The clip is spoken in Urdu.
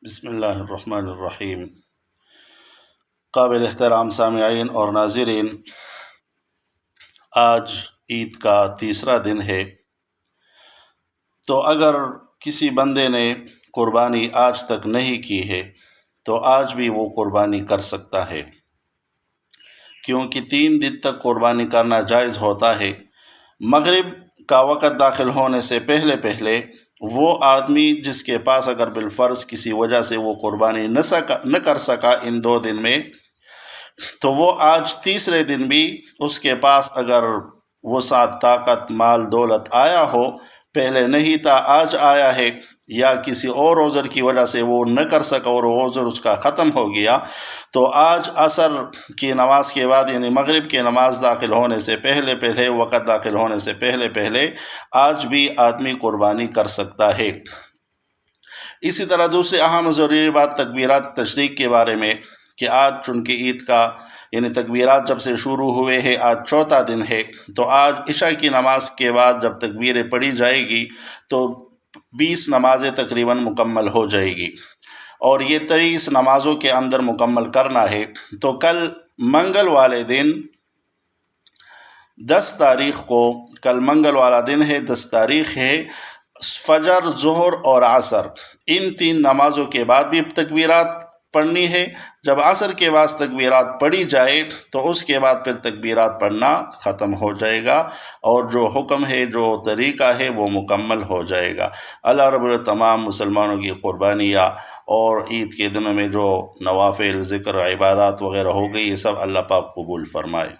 بسم اللہ الرحمن الرحیم۔ قابل احترام سامعین اور ناظرین، آج عید کا تیسرا دن ہے، تو اگر کسی بندے نے قربانی آج تک نہیں کی ہے تو آج بھی وہ قربانی کر سکتا ہے، کیونکہ 3 دن تک قربانی کرنا جائز ہوتا ہے۔ مغرب کا وقت داخل ہونے سے پہلے وہ آدمی جس کے پاس اگر بالفرض کسی وجہ سے وہ قربانی نہ کر سکا ان 2 دن میں، تو وہ آج تیسرے دن بھی اس کے پاس اگر وہ ساتھ طاقت مال دولت آیا ہو، پہلے نہیں تھا آج آیا ہے، یا کسی اور عذر کی وجہ سے وہ نہ کر سکا اور وہ عذر اس کا ختم ہو گیا، تو آج عصر کی نماز کے بعد یعنی مغرب کی نماز داخل ہونے سے پہلے وقت داخل ہونے سے پہلے آج بھی آدمی قربانی کر سکتا ہے۔ اسی طرح دوسری اہم و ضروری بات تکبیرات تشریق کے بارے میں کہ آج چونکہ عید کا یعنی تکبیرات جب سے شروع ہوئے ہیں آج چوتھا دن ہے، تو آج عشاء کی نماز کے بعد جب تکبیریں پڑھی جائے گی تو 20 نمازیں تقریباً مکمل ہو جائے گی، اور یہ 23 نمازوں کے اندر مکمل کرنا ہے۔ تو کل منگل والے دن 10 تاریخ کو، کل منگل والا دن ہے، 10 تاریخ ہے، فجر ظہر اور عصر ان 3 نمازوں کے بعد بھی تکبیرات پڑھنی ہے۔ جب عصر کے بعد تکبیرات پڑھی جائے تو اس کے بعد پھر تکبیرات پڑھنا ختم ہو جائے گا، اور جو حکم ہے جو طریقہ ہے وہ مکمل ہو جائے گا۔ اللہ رب العزت تمام مسلمانوں کی قربانیاں اور عید کے دنوں میں جو نوافل ذکر عبادات وغیرہ ہو گئی، یہ سب اللہ پاک قبول فرمائے۔